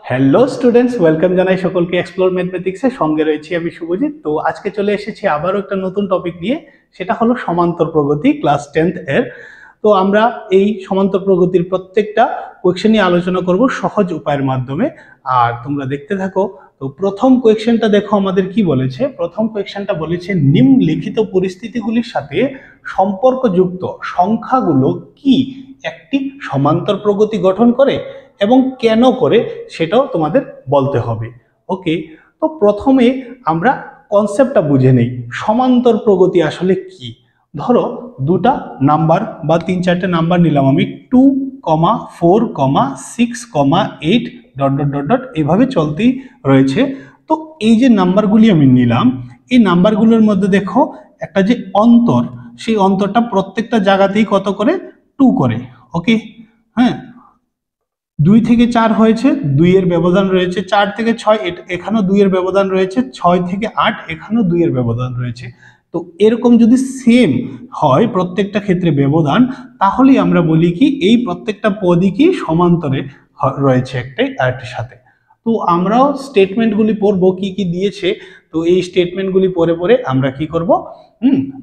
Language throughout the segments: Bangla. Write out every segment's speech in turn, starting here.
হ্যালো স্টুডেন্টস, ওয়েলকাম জানাই সকলকে এক্সপ্লোর ম্যাথমেটিক্সে। সঙ্গে রয়েছি আমি শুভজিৎ। তো আজকে চলে এসেছি আবারও একটা নতুন টপিক নিয়ে, সেটা হলো সমান্তর প্রগতি ক্লাস 10th এর। তো আমরা এই সমান্তর প্রগতির প্রত্যেকটা কোয়েশ্চেন নিয়ে আলোচনা করব সহজ উপায়ের মাধ্যমে। আর তোমরা দেখতে থাকো। তো প্রথম কোয়েশ্চেনটা দেখো আমাদের কি বলেছে। প্রথম কোয়েশ্চেনটা বলেছে নিম্নলিখিত পরিস্থিতিগুলির সাথে সম্পর্কযুক্ত সংখ্যাগুলো কি একটি সমান্তর প্রগতি গঠন করে এবং কেন করে সেটাও তোমাদের বলতে হবে। ওকে, তো প্রথমে আমরা কনসেপ্টটা বুঝে নেই সমান্তর প্রগতি আসলে কি। ধরো দুটা নাম্বার বা 3-4টে নাম্বার নিলাম আমি, 2,4,6,8 ডট ডট ডট ডট এভাবে চলতেই রয়েছে। তো এই যে নাম্বারগুলি আমি নিলাম, এই নাম্বারগুলোর মধ্যে দেখো একটা যে অন্তর, সেই অন্তরটা প্রত্যেকটা জায়গাতেই কত করে 2 করে। ওকে, হ্যাঁ, 2 থেকে 4 হয়েছে, 2 এর ব্যবধান রয়েছে। 4 থেকে 6 এখানেও 2 এর ব্যবধান রয়েছে। 6 থেকে 8 এখানেও 2 এর ব্যবধান রয়েছে। তো এরকম যদি সেম হয় প্রত্যেকটা ক্ষেত্রে ব্যবধান, তাহলেই আমরা বলি কি এই প্রত্যেকটা পদই কি সমান্তরে রয়েছে একটাই আরেকটির সাথে। তো আমরাও স্টেটমেন্টগুলি পড়বো কি কি দিয়েছে। তো এই স্টেটমেন্টগুলি পড়ে পড়ে আমরা কি করব,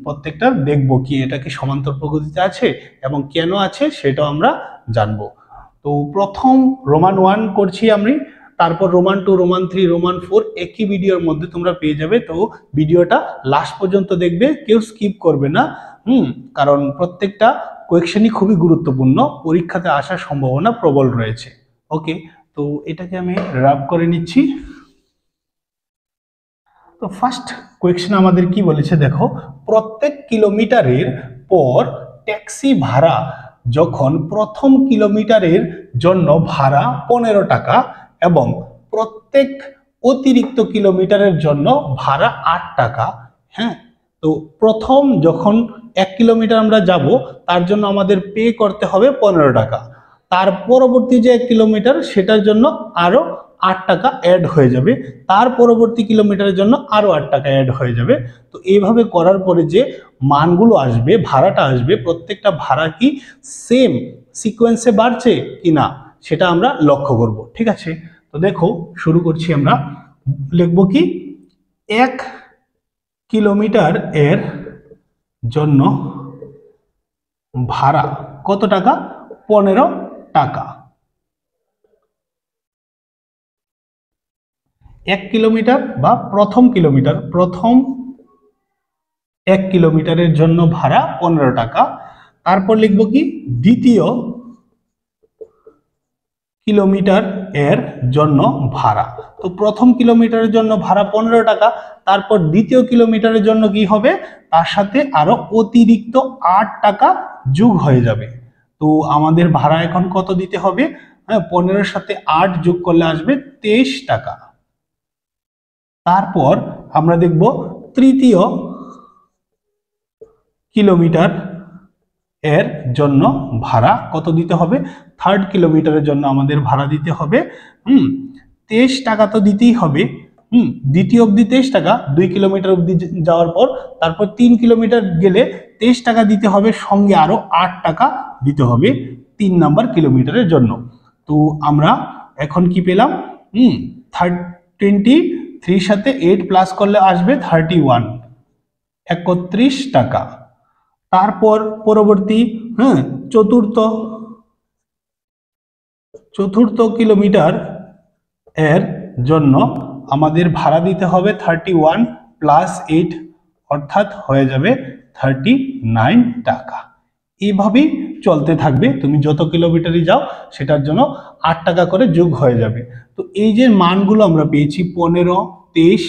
প্রত্যেকটা দেখবো কি এটা কি সমান্তর প্রগতিতে আছে এবং কেন আছে সেটাও আমরা জানবো। তো প্রথম রোমান 1 করছি আমি, তারপর রোমান 2, রোমান 3, রোমান 4 একই ভিডিওর মধ্যে তোমরা পেয়ে যাবে। তো ভিডিওটা লাস্ট পর্যন্ত দেখবে, কেউ স্কিপ করবে না। কারণ প্রত্যেকটা কোয়েশ্চেনই খুবই গুরুত্বপূর্ণ, পরীক্ষাতে আসার সম্ভাবনা প্রবল রয়েছে। ওকে, তো এটাকে আমি রাব করে নিচ্ছি। তো ফার্স্ট কোয়েশ্চেন আমাদের কি বলেছে দেখো, প্রত্যেক কিলোমিটারের পর ট্যাক্সি ভাড়া যখন প্রথম কিলোমিটারের জন্য ভাড়া 15 টাকা এবং প্রত্যেক অতিরিক্ত কিলোমিটারের জন্য ভাড়া 8 টাকা। হ্যাঁ, তো প্রথম যখন 1 কিলোমিটার আমরা যাব তার জন্য আমাদের পে করতে হবে 15 টাকা। তার পরবর্তী যে 1 কিলোমিটার সেটার জন্য আরো 8 টাকা অ্যাড হয়ে যাবে, তার পরবর্তী কিলোমিটারের জন্য আরো 8 টাকা অ্যাড হয়ে যাবে। তো এইভাবে করার পরে যে মানগুলো আসবে, ভাড়াটা আসবে, প্রত্যেকটা ভাড়া কি সেম সিকোয়েন্সে বাড়ছে কিনা সেটা আমরা লক্ষ্য করব। ঠিক আছে, তো দেখো শুরু করছি আমরা। লিখব কি 1 কিলোমিটার এর জন্য ভাড়া কত টাকা, 15 টাকা। 1 কিলোমিটার বা প্রথম কিলোমিটার, প্রথম 1 কিলোমিটারের জন্য ভাড়া 15 টাকা। তারপর লিখব কি দ্বিতীয় কিলোমিটার এর জন্য ভাড়া। তো প্রথম কিলোমিটারের জন্য ভাড়া 15 টাকা, তারপর দ্বিতীয় কিলোমিটারের জন্য কি হবে, তার সাথে আরো অতিরিক্ত 8 টাকা যোগ হয়ে যাবে। তো আমাদের ভাড়া এখন কত দিতে হবে, 15-এর সাথে 8 যোগ করলে আসবে 23 টাকা। তারপর আমরা দেখব তৃতীয় কিলোমিটার এর জন্য ভাড়া কত দিতে হবে, থার্ড কিলোমিটারের জন্য আমাদের ভাড়া দিতে হবে 23 টাকা তো দিতেই হবে। দ্বিতীয় অবধি 23 টাকা, 2 কিলোমিটার অবধি যাওয়ার পর তারপর 3 কিলোমিটার গেলে 23 টাকা দিতে হবে, সঙ্গে আরো 8 টাকা দিতে হবে 3 নাম্বার কিলোমিটারের জন্য। তো আমরা এখন কি পেলাম, 23 সাথে 8 প্লাস করলে আসবে 31, 31 টাকা। তারপর পরবর্তী চতুর্থ কিলোমিটার এর জন্য আমাদের ভাড়া দিতে হবে 31 প্লাস 8, অর্থাৎ হয়ে যাবে 39 টাকা। এইভাবেই চলতে থাকবে, তুমি যত কিলোমিটারই যাও সেটার জন্য 8 টাকা করে যোগ হয়ে যাবে। তো এই যে মানগুলো আমরা পেয়েছি 15, 23,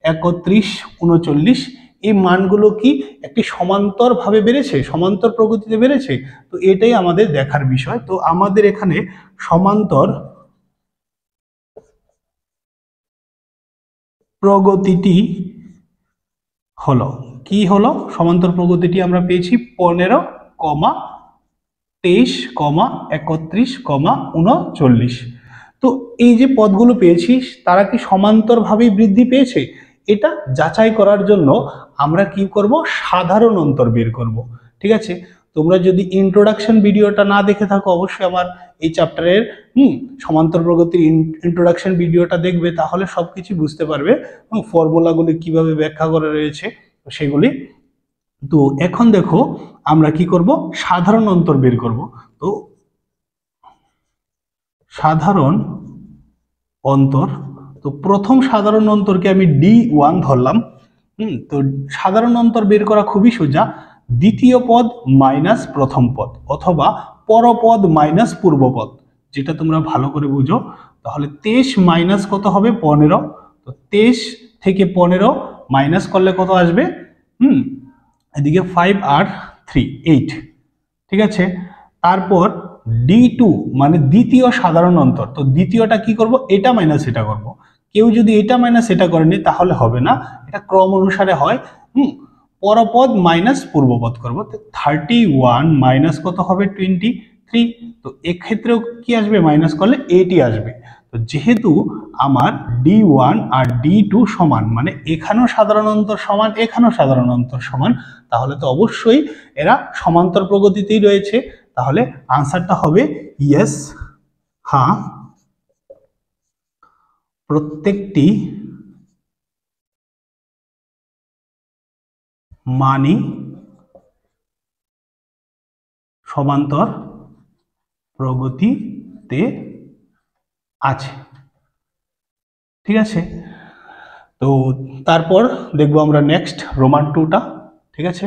31, 39, এই মানগুলো কি একটি সমান্তর ভাবে বেড়েছে, সমান্তর প্রগতিতে বেড়েছে? তো এটাই আমাদের দেখার বিষয়। তো আমাদের এখানে সমান্তর প্রগতিটি হলো কি হলো, সমান্তর প্রগতিটি আমরা পেয়েছি 15, 23, 31, 39। তো এই যে পদগুলো পেয়েছি তারা কি সমান্তরভাবেই বৃদ্ধি পেয়েছে? এটা যাচাই করার জন্য আমরা কি করব, সাধারণ অন্তর বের করব। ঠিক আছে, তোমরা যদি ইন্ট্রোডাকশন ভিডিওটা না দেখে থাকো অবশ্যই আমার এই চ্যাপ্টারের সমান্তর প্রগতির ইন্ট্রোডাকশন ভিডিওটা দেখবে, তাহলে সবকিছু বুঝতে পারবে এবং ফর্মুলাগুলি কিভাবে ব্যাখ্যা করা রয়েছে সেগুলি। তো এখন দেখো আমরা কি করব, সাধারণ অন্তর বের করব। তো সাধারণ অন্তর, তো প্রথম সাধারণ অন্তরকে আমি D1 ধরলাম। তো সাধারণ অন্তর বের করা খুবই সোজা, দ্বিতীয় পদ মাইনাস প্রথম পদ অথবা পরপদ মাইনাস পূর্বপদ, যেটা তোমরা ভালো করে বুঝো। তাহলে 23 মাইনাস কত হবে 15, তো 23 থেকে 15 মাইনাস করলে কত আসবে, এদিকে 5 আর 3 8, ঠিক আছে। তারপর D2 মানে দ্বিতীয় সাধারণ অন্তর, তো দ্বিতীয়টা কি করব, এটা মাইনাস এটা করব। কেউ যদি এটা মাইনাস এটা করেনি তাহলে হবে না, এটা ক্রম অনুসারে হয়। পরপদ মাইনাস পূর্বপদ করব, তো 31 মাইনাস কত হবে 23, তো এক্ষেত্রেও কি আসবে, মাইনাস করলে 80 আসবে। তো যেহেতু আমার D1 আর D2 সমান, মানে এখানেও সাধারণ অন্তর সমান এখানেও সাধারণ অন্তর সমান, তাহলে তো অবশ্যই এরা সমান্তর প্রগতিতেই রয়েছে। তাহলে আনসারটা হবে ইয়েস, হ্যাঁ, প্রত্যেকটি মানই সমান্তর প্রগতিতে আছে, ঠিক আছে। তো তারপর দেখবো আমরা নেক্সট রোমান 2টা, ঠিক আছে।